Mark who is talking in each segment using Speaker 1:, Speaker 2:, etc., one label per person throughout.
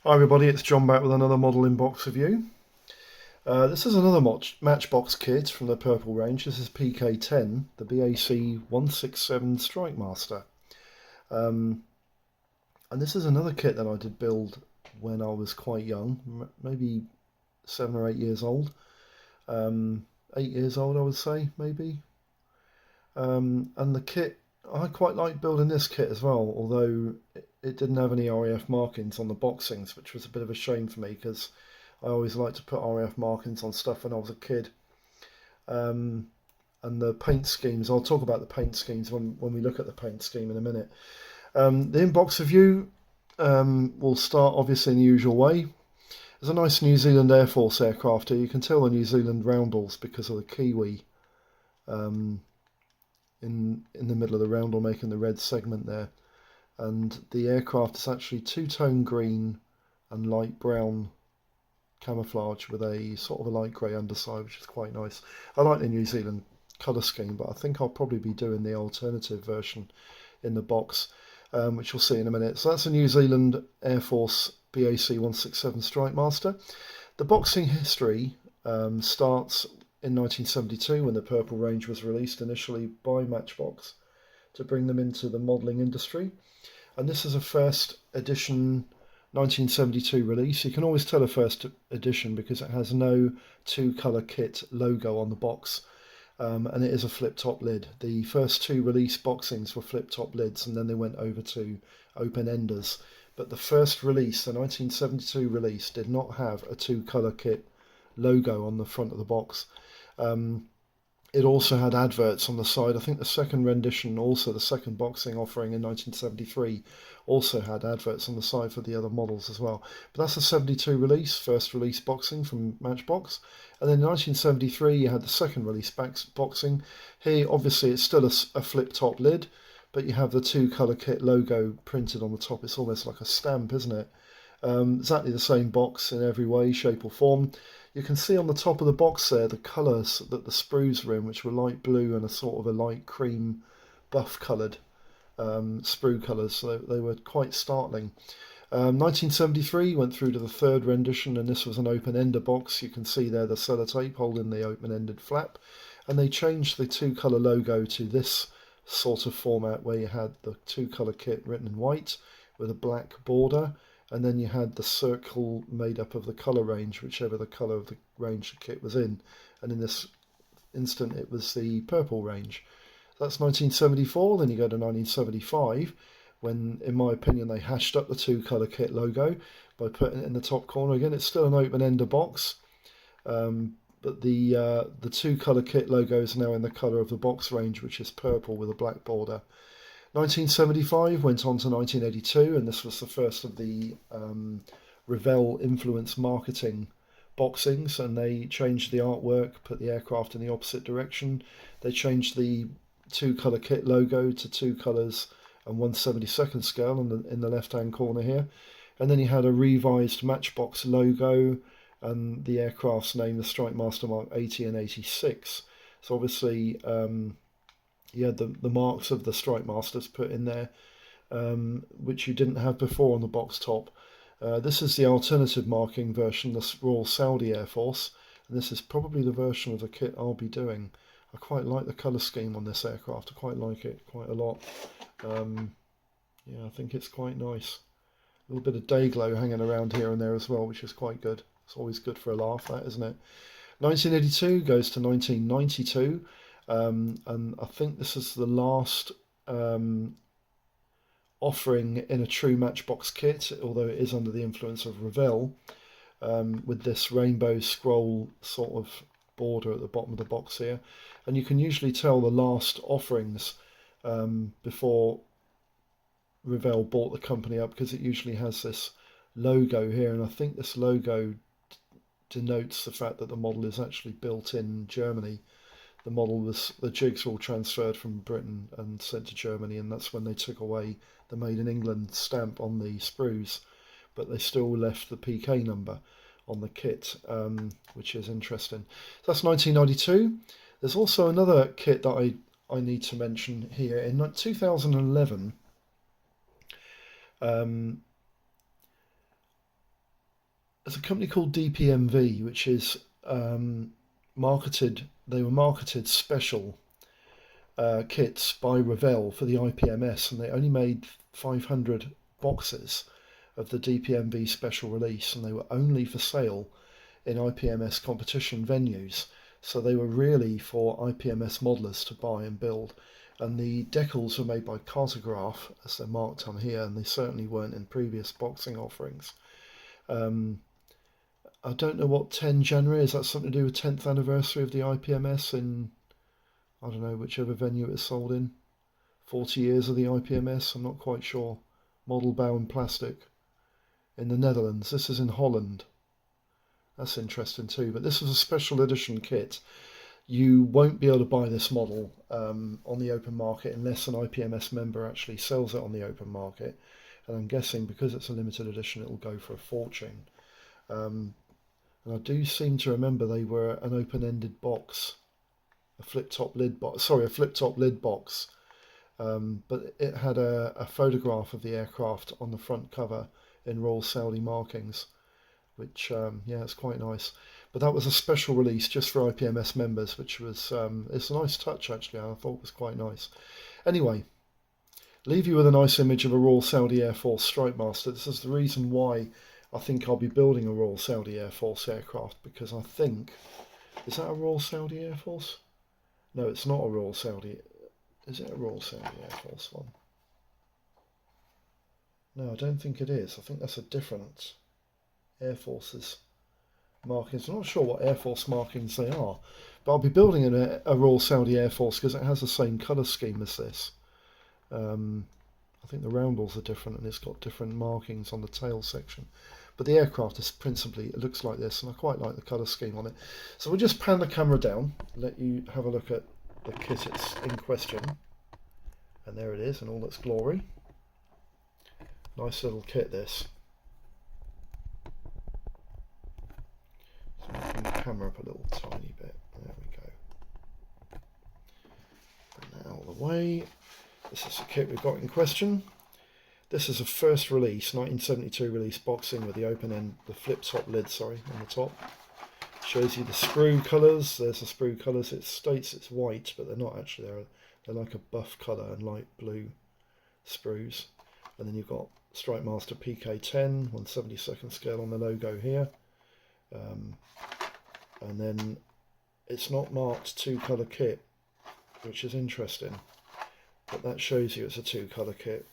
Speaker 1: Hi everybody, it's John back with another model in box review. This is another Matchbox kit from the purple range. This is PK10, the BAC 167 Strikemaster. And this is another kit that I did build when I was quite young, maybe 7 or 8 years old. 8 years old I would say, maybe. And the kit, I quite like building this kit as well, although it didn't have any RAF markings on the boxings, which was a bit of a shame for me because I always liked to put RAF markings on stuff when I was a kid. Um, and the paint schemes, I'll talk about the paint schemes when we look at the paint scheme in a minute. The inbox review will start obviously in the usual way. There's a nice New Zealand Air Force aircraft here. You can tell the New Zealand roundels because of the Kiwi um, in the middle of the roundel making the red segment there. And the aircraft is actually two-tone green and light brown camouflage with a sort of a light grey underside, which is quite nice. I like the New Zealand colour scheme, but I think I'll probably be doing the alternative version in the box, which we'll see in a minute. So that's a New Zealand Air Force BAC 167 Strikemaster. The boxing history starts in 1972 when the purple range was released initially by Matchbox to bring them into the modelling industry. And this is a first edition 1972 release. You can always tell a first edition because it has no two-colour kit logo on the box, and it is a flip-top lid. The first two release boxings were flip-top lids, and then they went over to open-enders. But the first release, the 1972 release, did not have a two-colour kit logo on the front of the box. It also had adverts on the side. I think the second rendition, also the second boxing offering in 1973, also had adverts on the side for the other models as well. But that's the 72 release, first release boxing from Matchbox. And then in 1973 you had the second release boxing. Here obviously it's still a flip top lid, but you have the two colour kit logo printed on the top. It's almost like a stamp, isn't it? Exactly the same box in every way, shape or form. You can see on the top of the box there the colours that the sprues were in, which were light blue and a sort of a light cream buff coloured sprue colours, so they were quite startling. 1973 went through to the third rendition, and this was an open-ender box. You can see there the sellotape holding the open-ended flap, and they changed the two-colour logo to this sort of format where you had the two-colour kit written in white with a black border, and then you had the circle made up of the colour range, whichever the colour of the range the kit was in. And in this instant, it was the purple range. That's 1974. Then you go to 1975, when, in my opinion, they hashed up the two-colour kit logo by putting it in the top corner. Again, it's still an open-ender box, but the two-colour kit logo is now in the colour of the box range, which is purple with a black border. 1975 went on to 1982, and this was the first of the Revell influence marketing boxings, and they changed the artwork, put the aircraft in the opposite direction. They changed the two-colour kit logo to two colours and 1/72nd scale in the left-hand corner here. And then you had a revised Matchbox logo and the aircraft's name, the Strikemaster Mark 80 and 86. So obviously you had the marks of the Strikemasters put in there, which you didn't have before on the box top. This is the alternative marking version, the Royal Saudi Air Force, and this is probably the version of the kit I'll be doing. I quite like the colour scheme on this aircraft. I quite like it quite a lot. Yeah, I think it's quite nice. A little bit of day glow hanging around here and there as well, which is quite good. It's always good for a laugh, that, isn't it? 1982 goes to 1992. And I think this is the last offering in a true Matchbox kit, although it is under the influence of Revell, with this rainbow scroll sort of border at the bottom of the box here. And you can usually tell the last offerings before Revell bought the company up, because it usually has this logo here, and I think this logo denotes the fact that the model is actually built in Germany. The jigs were all transferred from Britain and sent to Germany, and that's when they took away the Made in England stamp on the sprues, but they still left the PK number on the kit, which is interesting. So that's 1992. There's also another kit that I need to mention here. In 2011, there's a company called DPMV, which is they were marketed special kits by Revell for the IPMS, and they only made 500 boxes of the DPMV special release, and they were only for sale in IPMS competition venues. So they were really for IPMS modelers to buy and build. And the decals were made by Cartograph, as they're marked on here, and they certainly weren't in previous boxing offerings. I don't know what 10 January, is that something to do with 10th anniversary of the IPMS in, I don't know, whichever venue it's sold in? 40 years of the IPMS, I'm not quite sure. Model bound plastic. In the Netherlands, this is in Holland. That's interesting too, but this is a special edition kit. You won't be able to buy this model on the open market unless an IPMS member actually sells it on the open market. And I'm guessing because it's a limited edition, it'll go for a fortune. And I do seem to remember they were an open-ended box, a flip-top lid box. Sorry, a flip-top lid box. But it had a photograph of the aircraft on the front cover in Royal Saudi markings, which yeah, it's quite nice. But that was a special release just for IPMS members, which was it's a nice touch actually. I thought it was quite nice. Anyway, leave you with a nice image of a Royal Saudi Air Force Strikemaster. This is the reason why I think I'll be building a Royal Saudi Air Force aircraft, because I think, is that a Royal Saudi Air Force? No, it's not a Royal Saudi. Is it a Royal Saudi Air Force one? No, I don't think it is. I think that's a different Air Force's markings. I'm not sure what Air Force markings they are, but I'll be building a Royal Saudi Air Force because it has the same colour scheme as this. I think the roundels are different and it's got different markings on the tail section. But the aircraft is principally, it looks like this, and I quite like the colour scheme on it. So we'll just pan the camera down, let you have a look at the kit it's in question. And there it is in all its glory. Nice little kit this. So I'll bring the camera up a little tiny bit. There we go. Bring that out of the way. This is the kit we've got in question. This is a first release, 1972 release boxing with the open end, the flip top lid, sorry, on the top. Shows you the sprue colours. There's the sprue colours. It states it's white, but they're not actually. They're like a buff colour and light blue sprues. And then you've got Strikemaster PK10, 1/72nd scale on the logo here. And then it's not marked two-colour kit, which is interesting. But that shows you it's a two-colour kit,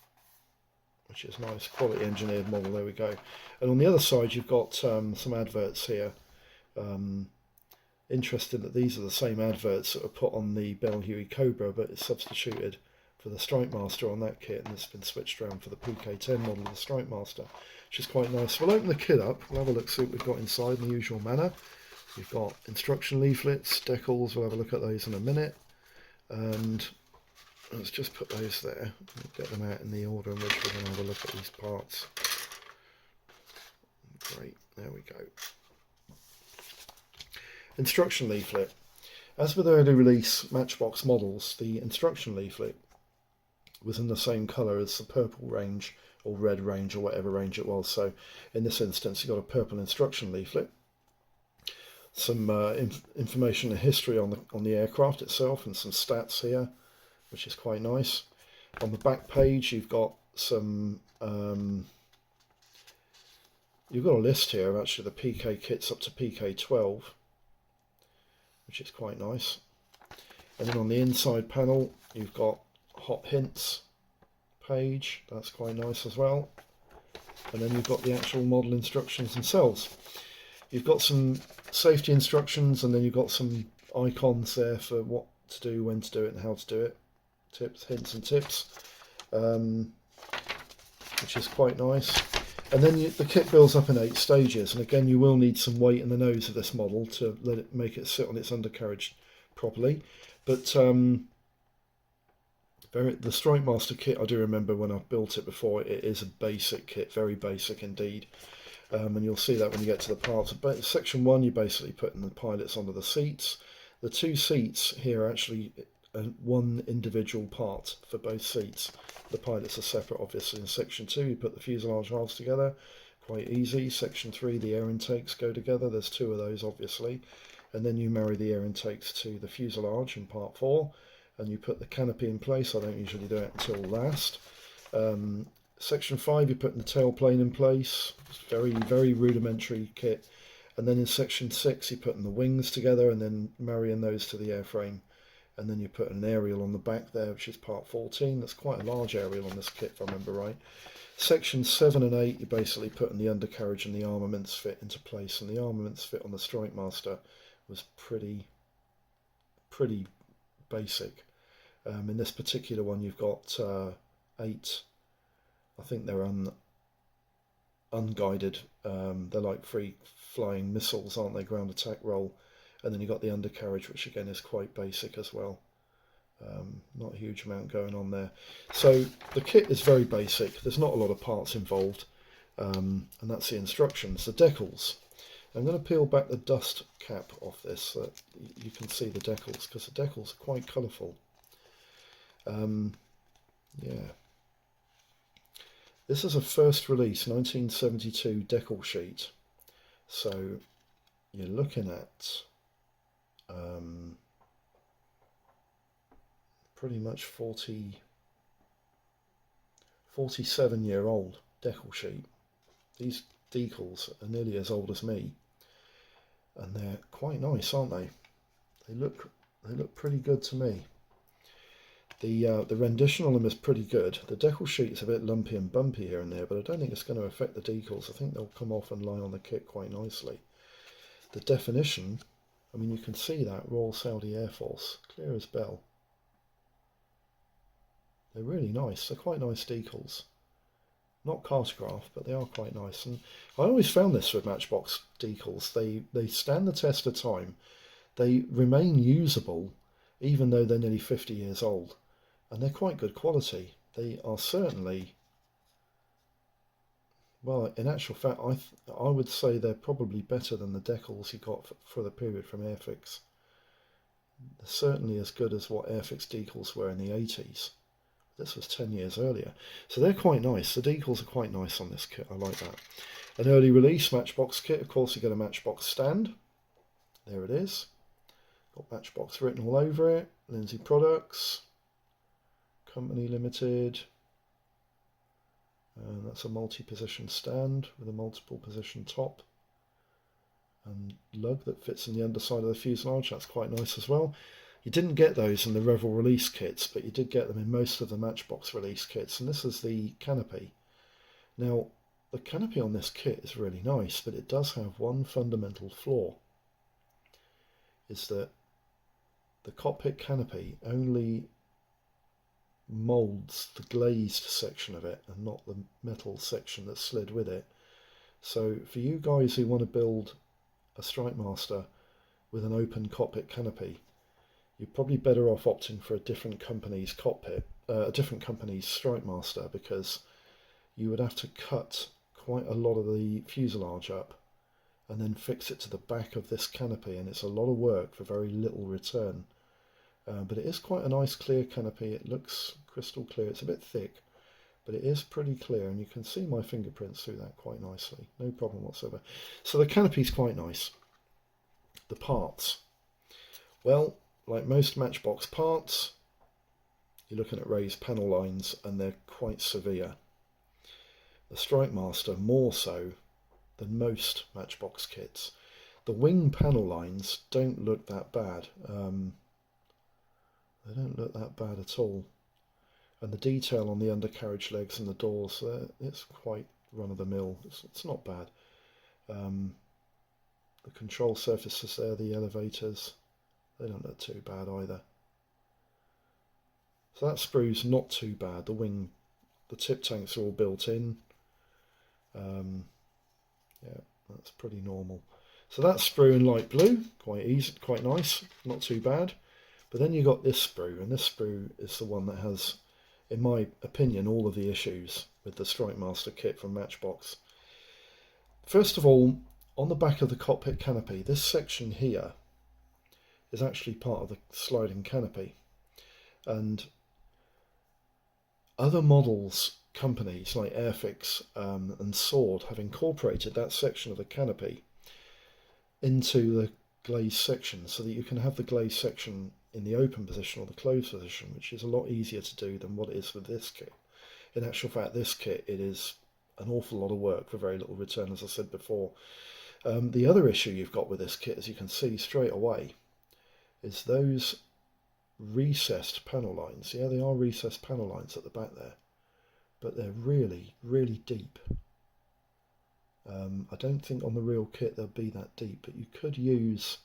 Speaker 1: which is nice, quality engineered model. There we go. And on the other side you've got some adverts here. Interesting that these are the same adverts that were put on the Bell Huey Cobra, but it's substituted for the Strikemaster on that kit, and it's been switched around for the PK10 model of the Strikemaster, which is quite nice. We'll open the kit up, we'll have a look, see what we've got inside in the usual manner. We've got instruction leaflets, decals, we'll have a look at those in a minute, and let's just put those there. We'll get them out in the order in which we're going to have a look at these parts. Great, there we go. Instruction leaflet. As with early release Matchbox models, the instruction leaflet was in the same colour as the purple range or red range or whatever range it was. So in this instance you've got a purple instruction leaflet. Some information and history on the aircraft itself and some stats here, which is quite nice. On the back page you've got some you've got a list here of actually the PK kits up to PK12, which is quite nice. And then on the inside panel you've got hot hints page, that's quite nice as well. And then you've got the actual model instructions themselves. You've got some safety instructions, and then you've got some icons there for what to do, when to do it and how to do it. Tips, hints and tips, which is quite nice. And then the kit builds up in 8 stages, and again you will need some weight in the nose of this model to let it make it sit on its undercarriage properly. But the Strikemaster kit, I do remember when I built it before, it is a basic kit, very basic indeed. And you'll see that when you get to the parts. But section 1, you're basically putting the pilots onto the seats. The 2 seats here are actually one individual part for both seats. The pilots are separate, obviously. In section 2, you put the fuselage halves together. quite easy. Section 3, the air intakes go together. There's 2 of those, obviously. And then you marry the air intakes to the fuselage in part 4, and you put the canopy in place. I don't usually do it until last. Section 5, you're putting the tailplane in place. It's very, very rudimentary kit. And then in section 6, you're putting the wings together and then marrying those to the airframe. And then you put an aerial on the back there, which is part 14. That's quite a large aerial on this kit, if I remember right. Section 7 and 8, you're basically putting the undercarriage and the armaments fit into place. And the armaments fit on the Strikemaster was pretty basic. In this particular one, you've got 8, I think they're unguided. They're like free flying missiles, aren't they? Ground attack roll. And then you've got the undercarriage, which again is quite basic as well. Not a huge amount going on there. So the kit is very basic. There's not a lot of parts involved. And that's the instructions. The decals. I'm going to peel back the dust cap off this so that you can see the decals, because the decals are quite colourful. Yeah. This is a first release 1972 decal sheet. So you're looking at pretty much 47-year-old decal sheet. These decals are nearly as old as me, and they're quite nice, aren't they? They look pretty good to me. The rendition on them is pretty good. The decal sheet is a bit lumpy and bumpy here and there, but I don't think it's going to affect the decals. I think they'll come off and lie on the kit quite nicely. The definition, I mean, you can see that Royal Saudi Air Force, clear as bell. They're really nice. They're quite nice decals. Not cartograph, but they are quite nice. And I always found this with Matchbox decals. They stand the test of time. They remain usable, even though they're nearly 50 years old. And they're quite good quality. They are certainly, well, in actual fact, I would say they're probably better than the decals you got for the period from Airfix. They're certainly as good as what Airfix decals were in the 80s. This was 10 years earlier. So they're quite nice. The decals are quite nice on this kit. I like that. An early release Matchbox kit. Of course, you get a Matchbox stand. There it is. Got Matchbox written all over it. Lindsay Products. Company Limited. And that's a multi-position stand with a multiple position top and lug that fits in the underside of the fuselage. That's quite nice as well. You didn't get those in the Revel release kits, but you did get them in most of the Matchbox release kits. And this is the canopy. Now, the canopy on this kit is really nice, but it does have one fundamental flaw. Is that the cockpit canopy only molds the glazed section of it and not the metal section that's slid with it. So for you guys who want to build a Strikemaster with an open cockpit canopy, you're probably better off opting for a different company's cockpit, a different company's Strikemaster, because you would have to cut quite a lot of the fuselage up and then fix it to the back of this canopy, and it's a lot of work for very little return. But it is quite a nice clear canopy. It looks crystal clear. It's a bit thick, but it is pretty clear, and you can see my fingerprints through that quite nicely. No problem whatsoever. So the canopy's quite nice. The parts. Well, like most Matchbox parts, you're looking at raised panel lines, and they're quite severe. The Strikemaster more so than most Matchbox kits. The wing panel lines don't look that bad. They don't look that bad at all. And the detail on the undercarriage legs and the doors, it's quite run-of-the-mill. It's not bad. The control surfaces there, the elevators, they don't look too bad either. So that sprue's not too bad. The tip tanks are all built in. Yeah, that's pretty normal. So that sprue in light blue, quite easy, quite nice, not too bad. But then you got this sprue, and this sprue is the one that has, in my opinion, all of the issues with the Strikemaster kit from Matchbox. First of all, on the back of the cockpit canopy, this section here is actually part of the sliding canopy. And other models companies like Airfix and Sword have incorporated that section of the canopy into the glaze section so that you can have the glaze section in the open position or the closed position, which is a lot easier to do than what it is with this kit. In actual fact, this kit, it is an awful lot of work for very little return, as I said before. The other issue you've got with this kit, as you can see straight away, is those recessed panel lines. Yeah, they are recessed panel lines at the back there, but they're really, really deep. I don't think on the real kit they'll be that deep, but you could use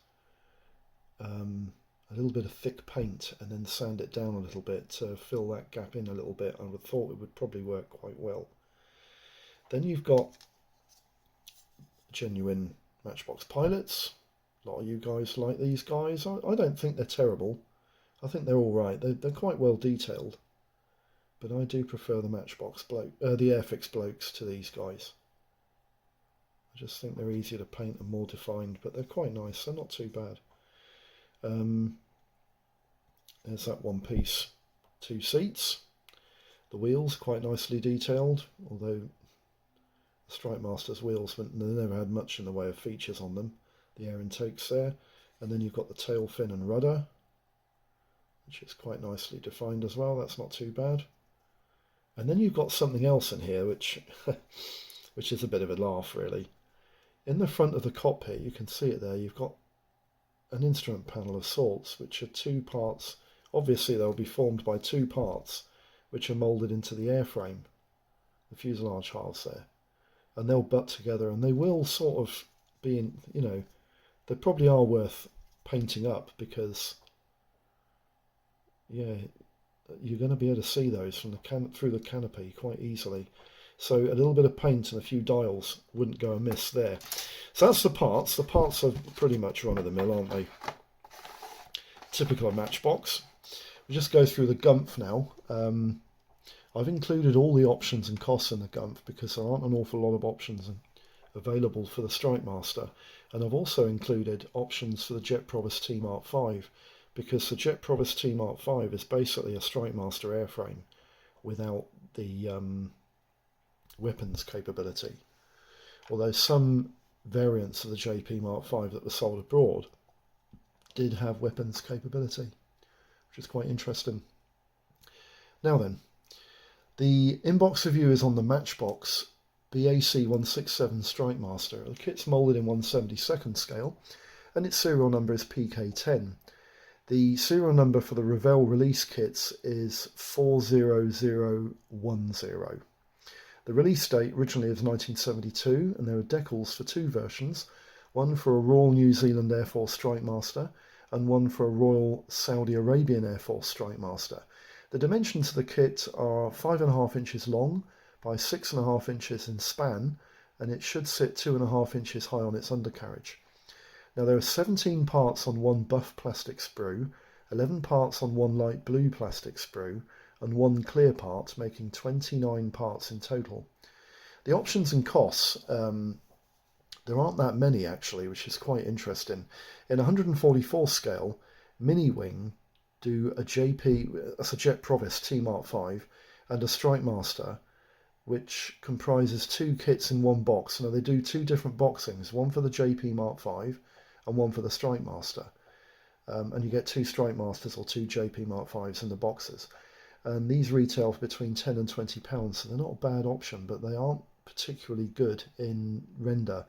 Speaker 1: a little bit of thick paint and then sand it down a little bit to fill that gap in a little bit. I would have thought it would probably work quite well. Then you've got genuine Matchbox pilots. A lot of you guys like these guys. I don't think they're terrible. I think they're all right. They're quite well detailed, but I do prefer the the Airfix blokes to these guys. I just think they're easier to paint and more defined, but they're quite nice. They're not too bad. There's that one piece, 2 seats. The wheels quite nicely detailed, although Strikemaster's wheels, they never had much in the way of features on them. The air intakes there, and then you've got the tail fin and rudder, which is quite nicely defined as well. That's not too bad. And then you've got something else in here which which is a bit of a laugh really. In the front of the cockpit, you can see it there, you've got an instrument panel of sorts, which are 2 parts. Obviously they'll be formed by 2 parts which are moulded into the airframe, the fuselage halves there, and they'll butt together, and they will sort of be in, you know, they probably are worth painting up, because yeah, you're going to be able to see those from through the canopy quite easily. So a little bit of paint and a few dials wouldn't go amiss there. So that's the parts. The parts are pretty much run-of-the-mill, aren't they? Typical of Matchbox. We'll just go through the Gumph now. I've included all the options and costs in the Gumph because there aren't an awful lot of options available for the Strikemaster. And I've also included options for the Jet Provost T Mark 5, because the Jet Provost T Mark 5 is basically a Strikemaster airframe without the weapons capability. Although some variants of the JP Mark 5 that were sold abroad did have weapons capability, which is quite interesting. Now then, the inbox review is on the Matchbox BAC 167 Strikemaster. The kit's moulded in 1/72nd scale and its serial number is PK10. The serial number for the Revell release kits is 40010. The release date originally is 1972, and there are decals for 2 versions, one for a Royal New Zealand Air Force Strikemaster and one for a Royal Saudi Arabian Air Force Strikemaster. The dimensions of the kit are 5.5 inches long by 6.5 inches in span, and it should sit 2.5 inches high on its undercarriage. Now there are 17 parts on 1 buff plastic sprue, 11 parts on 1 light blue plastic sprue, and 1 clear part, making 29 parts in total. The options and costs, there aren't that many actually, which is quite interesting. In 144 scale, Mini Wing do a that's a Jet Provost T Mark 5 and a Strikemaster, which comprises 2 kits in 1 box. Now they do 2 different boxings, one for the JP Mark 5 and one for the Strikemaster. And you get 2 Strikemasters or 2 JP Mark 5s in the boxes. And these retail for between £10 and £20, so they're not a bad option, but they aren't particularly good in render.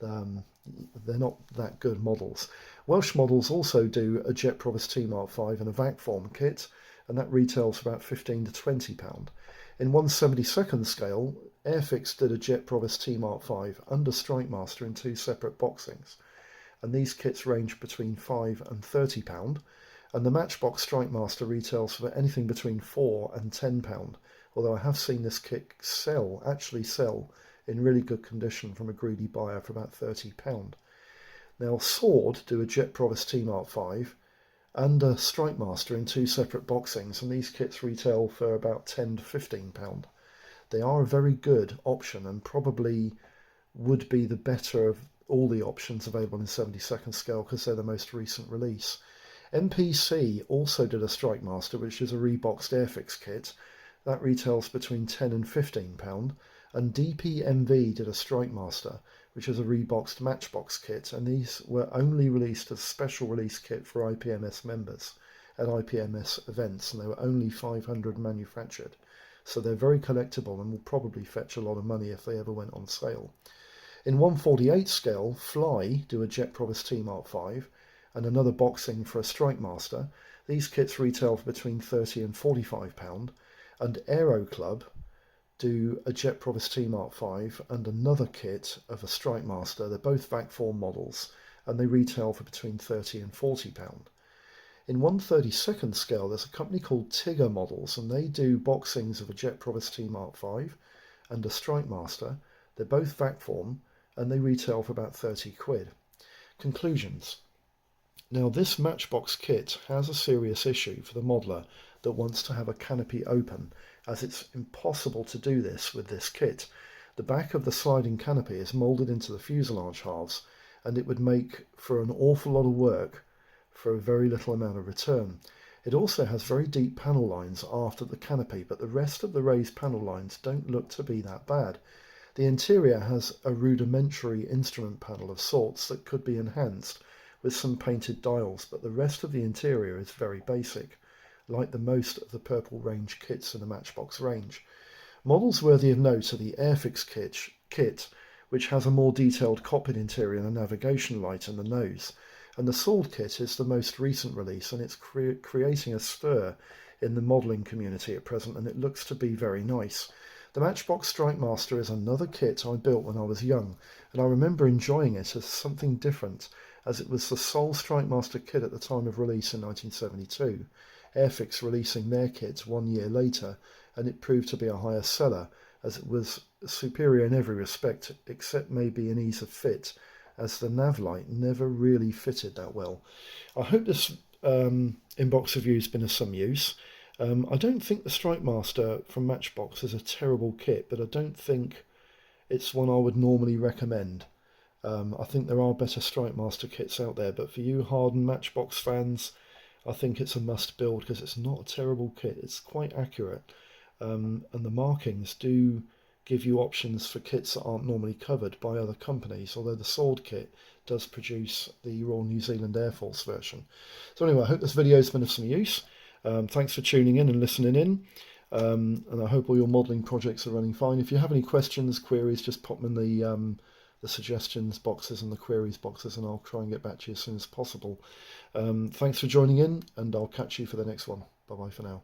Speaker 1: They're not that good models. Welsh models also do a Jet Provost T Mark 5 and a VAC form kit, and that retails for about £15 to £20. In 1/72nd scale, Airfix did a Jet Provost T Mark 5 under Strikemaster in 2 separate boxings, and these kits range between £5 and £30. And the Matchbox Strikemaster retails for anything between £4 and £10, although I have seen this kit actually sell in really good condition from a greedy buyer for about £30. Now Sword do a Jet Provost T Mark 5 and a Strikemaster in 2 separate boxings, and these kits retail for about £10 to £15. They are a very good option and probably would be the better of all the options available in 72nd scale because they're the most recent release. MPC also did a Strikemaster, which is a reboxed Airfix kit, That retails between £10 and £15. And DPMV did a Strikemaster, which is a reboxed Matchbox kit, and these were only released as special release kit for IPMS members at IPMS events, and they were only 500 manufactured. So they're very collectible and will probably fetch a lot of money if they ever went on sale. In 1/48 scale, Fly do a Jet Provis T Mark 5 and another boxing for a Strikemaster. These kits retail for between £30 and £45, and Aero Club do a Jet Provis T Mark 5 and another kit of a Strikemaster. They're both VAC form models and they retail for between £30 and £40. In 1/32 scale, there's a company called Tigger Models, and they do boxings of a Jet Provis T Mark 5 and a Strikemaster. They're both VAC form and they retail for about 30 quid. Conclusions. Now, this Matchbox kit has a serious issue for the modeler that wants to have a canopy open, as it's impossible to do this with this kit. The back of the sliding canopy is moulded into the fuselage halves, and it would make for an awful lot of work for a very little amount of return. It also has very deep panel lines after the canopy, but the rest of the raised panel lines don't look to be that bad. The interior has a rudimentary instrument panel of sorts that could be enhanced with some painted dials, but the rest of the interior is very basic, like the most of the Purple range kits in the Matchbox range. Models worthy of note are the Airfix kit, which has a more detailed cockpit interior and a navigation light in the nose. And the Sword kit is the most recent release, and it's creating a stir in the modelling community at present, and it looks to be very nice. The Matchbox Strikemaster is another kit I built when I was young, and I remember enjoying it as something different, as it was the sole Strikemaster kit at the time of release in 1972, Airfix releasing their kit 1 year later, and it proved to be a higher seller, as it was superior in every respect, except maybe in ease of fit, as the nav light never really fitted that well. I hope this inbox review has been of some use. I don't think the Strikemaster from Matchbox is a terrible kit, but I don't think it's one I would normally recommend. I think there are better Strikemaster kits out there, but for you hardened Matchbox fans, I think it's a must build because it's not a terrible kit. It's quite accurate, and the markings do give you options for kits that aren't normally covered by other companies, although the Sword kit does produce the Royal New Zealand Air Force version. So anyway, I hope this video has been of some use. Thanks for tuning in and listening in, and I hope all your modelling projects are running fine. If you have any questions, queries, just pop them in the suggestions boxes and the queries boxes, and I'll try and get back to you as soon as possible. Thanks for joining in, and I'll catch you for the next one. Bye bye for now.